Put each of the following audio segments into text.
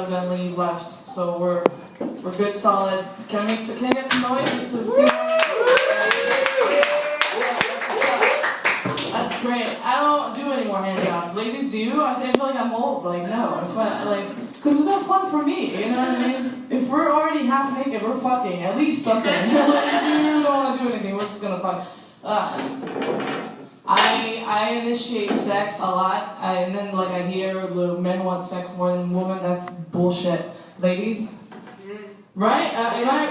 evidently left, so we're good, solid. Can I get some noise just to see? That's great. I don't do any more hand jobs. Ladies, do you? I feel like I'm old. Like, no. Because it's no fun for me, you know what I mean? If we're already half naked, we're fucking. At least something. If you don't want to do anything, we're just gonna fuck. I initiate sex a lot, and then I hear the men want sex more than women. That's bullshit. Ladies? Right?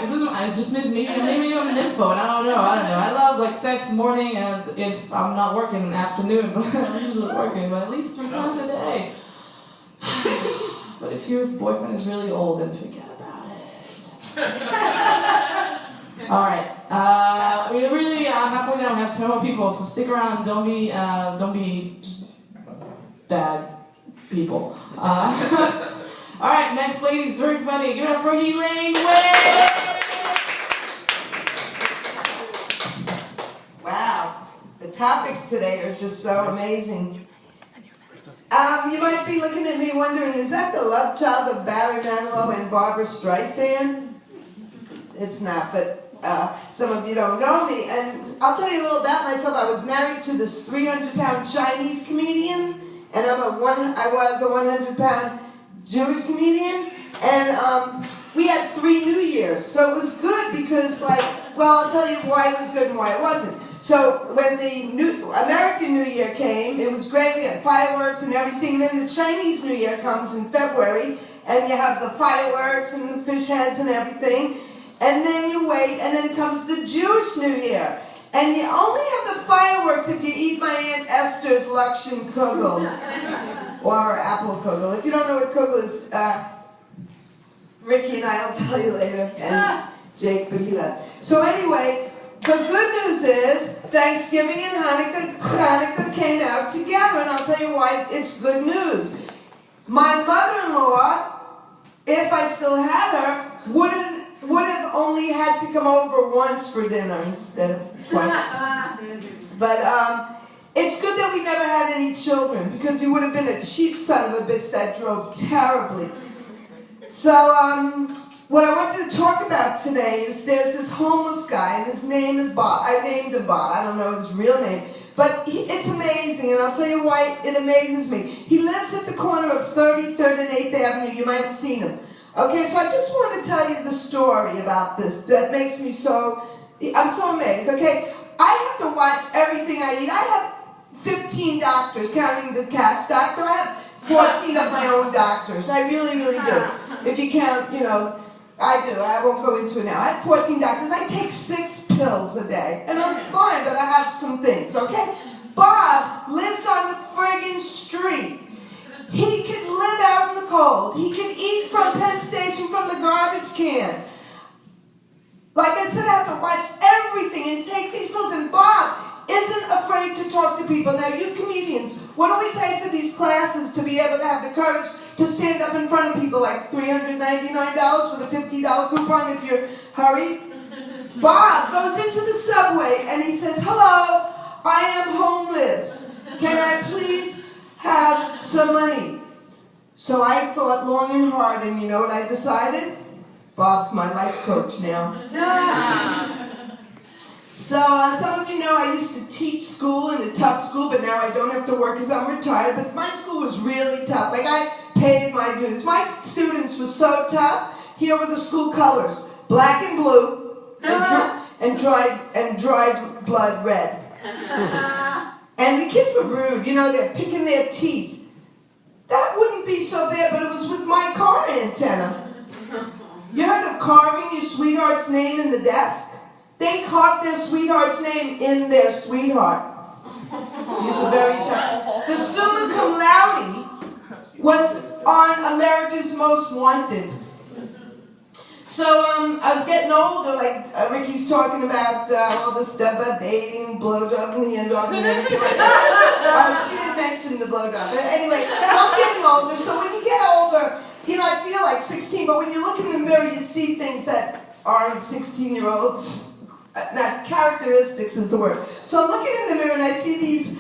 Is it just maybe I'm an info, and I don't know. I love sex morning, and if I'm not working in the afternoon, but I'm usually working, but at least 3 times a day. But if your boyfriend is really old, then forget about it. All right. We're really halfway down. We have 10 more people, so stick around. Don't be bad people. All right, next lady is very funny. Give it up for Helaine, Witt! Wow, the topics today are just so amazing. You might be looking at me wondering, is that the love child of Barry Manilow and Barbara Streisand? It's not, but some of you don't know me. And I'll tell you a little about myself. I was married to this 300-pound Chinese comedian, and I was a 100-pound Jewish comedian, and we had 3 New Years, so it was good because, I'll tell you why it was good and why it wasn't. So when the American New Year came, it was great. We had fireworks and everything. Then the Chinese New Year comes in February, and you have the fireworks and the fish heads and everything, and then you wait, and then comes the Jewish New Year. And you only have the fireworks if you eat my Aunt Esther's Lakshan Kugel. Or apple kugel. If you don't know what kugel is, Ricky and I will tell you later, and Jake, but he left. So anyway, the good news is Thanksgiving and Hanukkah came out together, and I'll tell you why it's good news. My mother-in-law, if I still had her, would have only had to come over once for dinner instead of twice. But it's good that we never had any children, because you would have been a cheap son of a bitch that drove terribly. So, what I wanted to talk about today is there's this homeless guy, and his name is Bob. I named him Bob. I don't know his real name. But it's amazing, and I'll tell you why it amazes me. He lives at the corner of 33rd and 8th Avenue. You might have seen him. Okay, so I just want to tell you the story about this that makes me I'm so amazed, okay? I have to watch everything I eat. I have 15 doctors, counting the cat's doctor. I have 14 of my own doctors. I really, really do. If you count, I do. I won't go into it now. I have 14 doctors. I take 6 pills a day. And I'm fine, but I have some things, okay? Bob lives on the friggin' street. He could live out in the cold. He could eat from Penn Station from the garbage can. Like I said, I have to watch everything and take these pills. And Bob isn't afraid to talk to people. Now, you comedians, what do we pay for these classes to be able to have the courage to stand up in front of people, like $399 with a $50 coupon if you hurry? Bob goes into the subway and he says, "Hello, I am homeless. Can I please have some money?" So I thought long and hard, and you know what I decided? Bob's my life coach now. So some of you know I used to teach school in a tough school, but now I don't have to work because I'm retired. But my school was really tough. I paid my dues. My students were so tough. Here were the school colors: black and blue, and dried blood red. And the kids were rude. They're picking their teeth. That wouldn't be so bad, but it was with my car antenna. You heard of carving your sweetheart's name in the desk? They carved their sweetheart's name in their sweetheart. She's very tough. The summa cum laude was on America's Most Wanted. So I was getting older, Ricky's talking about all this stuff about dating, blowjobs, and hand jobs, and everything like that. She didn't mention the blowjob. But anyway, so I'm getting older. So when you get older, I feel like 16, but when you look in the mirror, you see things that aren't 16-year-olds. Not characteristics is the word. So I'm looking in the mirror and I see these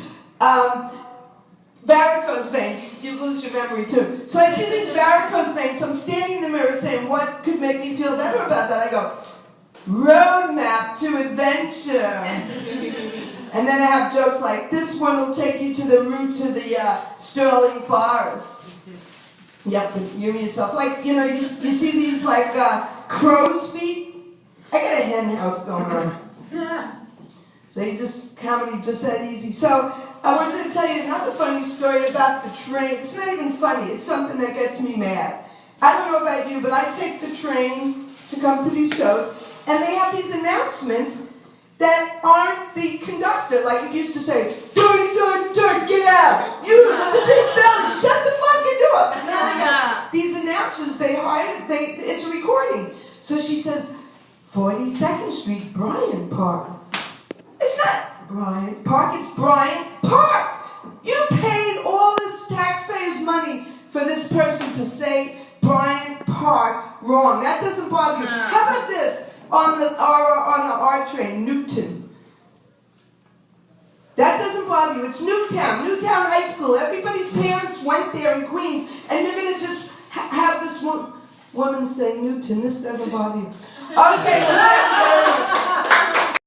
varicose veins. You lose your memory too. So I see these varicose veins so I'm standing in the mirror saying, what could make me feel better about that? I go, roadmap to adventure. And then I have jokes like, this one will take you to the route to the Sterling Forest. Yep, you yourself. Like, you know, you see these like crow's feet? I got a hen house going on. So comedy just that easy. So I wanted to tell you another funny story about the train. It's not even funny, it's something that gets me mad. I don't know about you, but I take the train to come to these shows, and they have these announcements that aren't the conductor. Like it used to say, dirty, dirty, dirty, get out. You, the big belly, shut the fucking door. Now they got these announcers, it's a recording. So she says, 42nd Street, Bryant Park. It's not Bryant Park, it's Bryant Park. You paid all this taxpayers' money for this person to say Bryant Park wrong. That doesn't bother you. How about this? On the R train, Newton. That doesn't bother you. It's Newtown High School. Everybody's parents went there in Queens, and you're going to just have this woman say Newton. This doesn't bother you. Okay,